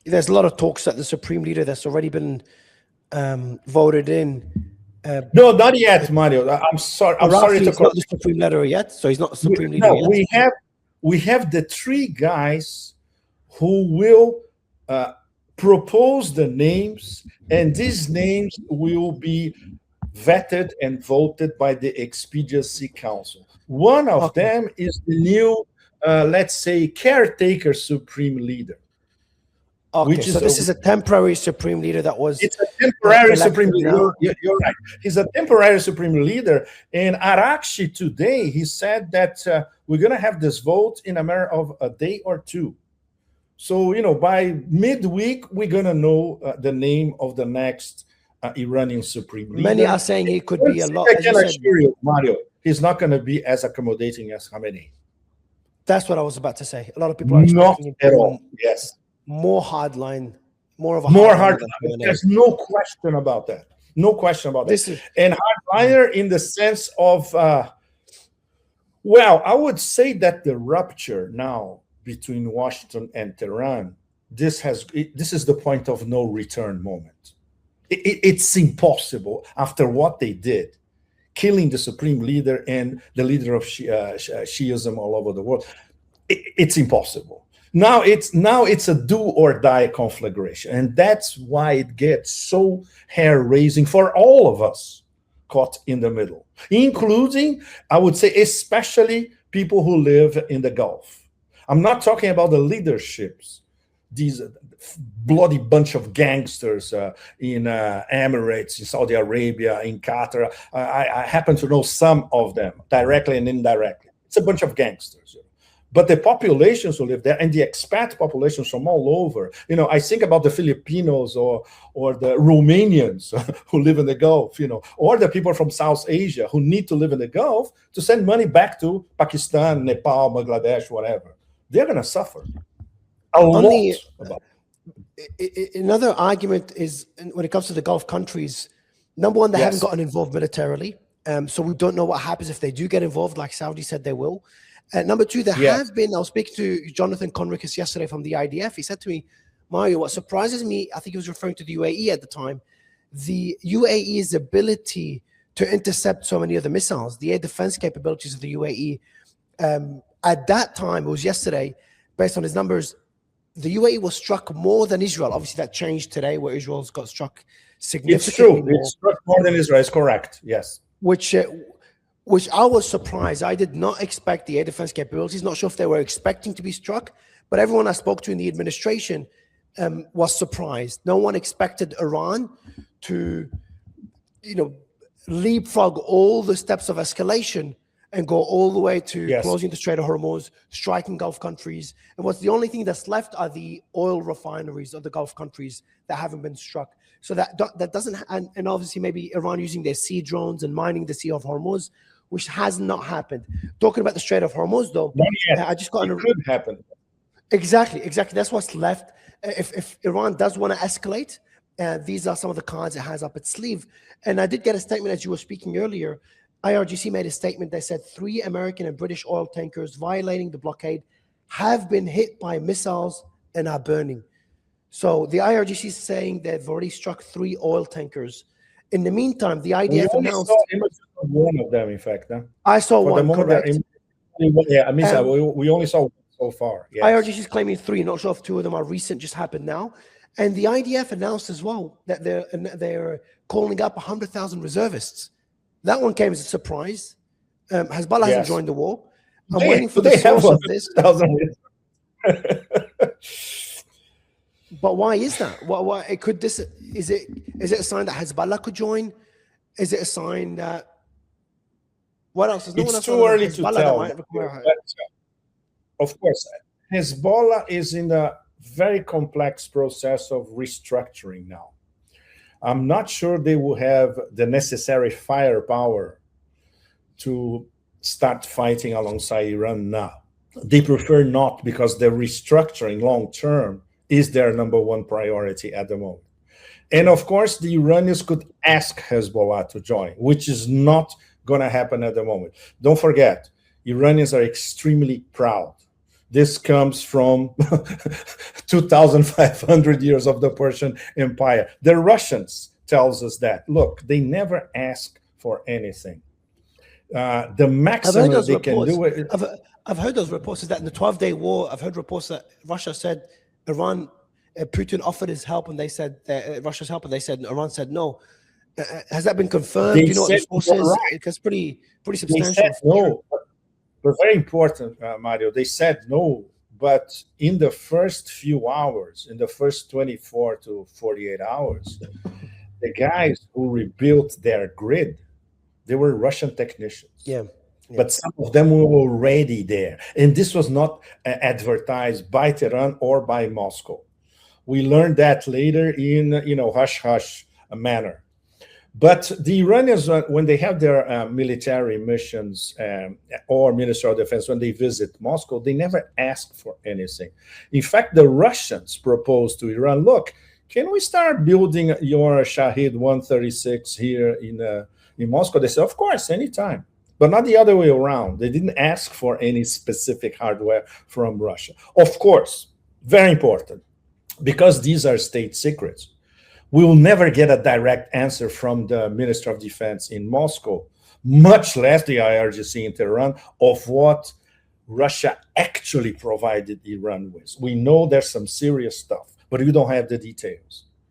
there's a lot of talks that the supreme leader that's already been voted in. No, not yet, Mario. I'm sorry. I'm sorry to he's not the supreme leader yet, so he's not the supreme leader yet. We have the three guys who will propose the names, and these names will be vetted and voted by the Expediency Council. One of them is the new, let's say, caretaker supreme leader. Okay, so this is a temporary supreme leader that was... It's a temporary supreme leader. You're right. He's a temporary supreme leader. And Arakshi today, he said that we're going to have this vote in a matter of a day or two. So, you know, by midweek, we're going to know the name of the next Iranian supreme leader. Many are saying he could be a lot... I can assure you, Mario, he's not going to be as accommodating as Khamenei. That's what I was about to say. A lot of people are expecting him at all. Yes. More hardline, more of a hardline. There's no question about that. No question about that. And hardliner in the sense of, well, I would say that the rupture now between Washington and Tehran, this is the point of no return moment. It's impossible after what they did, killing the supreme leader and the leader of Shiism all over the world. It's impossible. Now it's a do or die conflagration, and that's why it gets so hair-raising for all of us caught in the middle, including, I would say, especially people who live in the Gulf. I'm not talking about the leaderships, these bloody bunch of gangsters in Emirates, in Saudi Arabia, in Qatar. I happen to know some of them, directly and indirectly. It's a bunch of gangsters. But the populations who live there and the expat populations from all over, you know, I think about the Filipinos or the Romanians who live in the Gulf, you know, or the people from South Asia who need to live in the Gulf to send money back to Pakistan, Nepal, Bangladesh, whatever. They're going to suffer a lot. Another argument is when it comes to the Gulf countries, number one, they haven't gotten involved militarily. So we don't know what happens if they do get involved, like Saudi said they will. Number two, there have been, I was speaking to Jonathan Conricus yesterday from the IDF. He said to me, Mario, what surprises me, I think he was referring to the UAE at the time, the UAE's ability to intercept so many of the missiles, the air defense capabilities of the UAE. At that time, it was yesterday, based on his numbers, the UAE was struck more than Israel. Obviously, that changed today, where Israel's got struck significantly more. It's struck more than Israel, it's correct, yes. Which I was surprised. I did not expect the air defense capabilities. Not sure if they were expecting to be struck, but everyone I spoke to in the administration was surprised. No one expected Iran to, you know, leapfrog all the steps of escalation and go all the way to closing the Strait of Hormuz, striking Gulf countries. And what's the only thing that's left are the oil refineries of the Gulf countries that haven't been struck. So that doesn't, and obviously maybe Iran using their sea drones and mining the Sea of Hormuz, which has not happened. Talking about the Strait of Hormuz, though, I just got... It could happen. Exactly. That's what's left. If Iran does want to escalate, these are some of the cards it has up its sleeve. And I did get a statement as you were speaking earlier. IRGC made a statement that said 3 American and British oil tankers violating the blockade have been hit by missiles and are burning. So the IRGC is saying they've already struck 3 oil tankers. In the meantime, the IDF announced... one of them, in fact. Huh? I saw one, correct. We only saw one so far. Yes. IRGC is claiming 3. Not sure if 2 of them are recent, just happened now. And the IDF announced as well that they're calling up 100,000 reservists. That one came as a surprise. Hezbollah hasn't joined the war. I'm waiting for the source of this. But why is that? Why it could this? Is it a sign that Hezbollah could join? Is it a sign that what else? It's too early to tell. Of course, Hezbollah is in a very complex process of restructuring now. I'm not sure they will have the necessary firepower to start fighting alongside Iran now. They prefer not, because the restructuring long term is their number one priority at the moment. And of course, the Iranians could ask Hezbollah to join, which is not going to happen at the moment. Don't forget, Iranians are extremely proud. This comes from 2,500 years of the Persian Empire. The Russians tells us that, look, they never ask for anything. The maximum they can do it. I've heard those reports is that in the 12-day war, I've heard reports that Russia said Iran, Putin offered his help, and they said Russia's help, and they said Iran said no. Has that been confirmed? Do you know what the source is? Right. It's pretty substantial. They said no, but very important, Mario. They said no, but in the first few hours, in the first 24 to 48 hours, the guys who rebuilt their grid, they were Russian technicians. Yeah. But some of them were already there. And this was not advertised by Tehran or by Moscow. We learned that later in, hush-hush manner. But the Iranians, when they have their military missions or Ministry of Defense, when they visit Moscow, they never ask for anything. In fact, the Russians proposed to Iran, look, can we start building your Shahid 136 here in Moscow? They said, of course, anytime. But not the other way around. They didn't ask for any specific hardware from Russia. Of course, very important, because these are state secrets. We will never get a direct answer from the Minister of Defense in Moscow, much less the IRGC in Tehran, of what Russia actually provided Iran with. We know there's some serious stuff, but we don't have the details.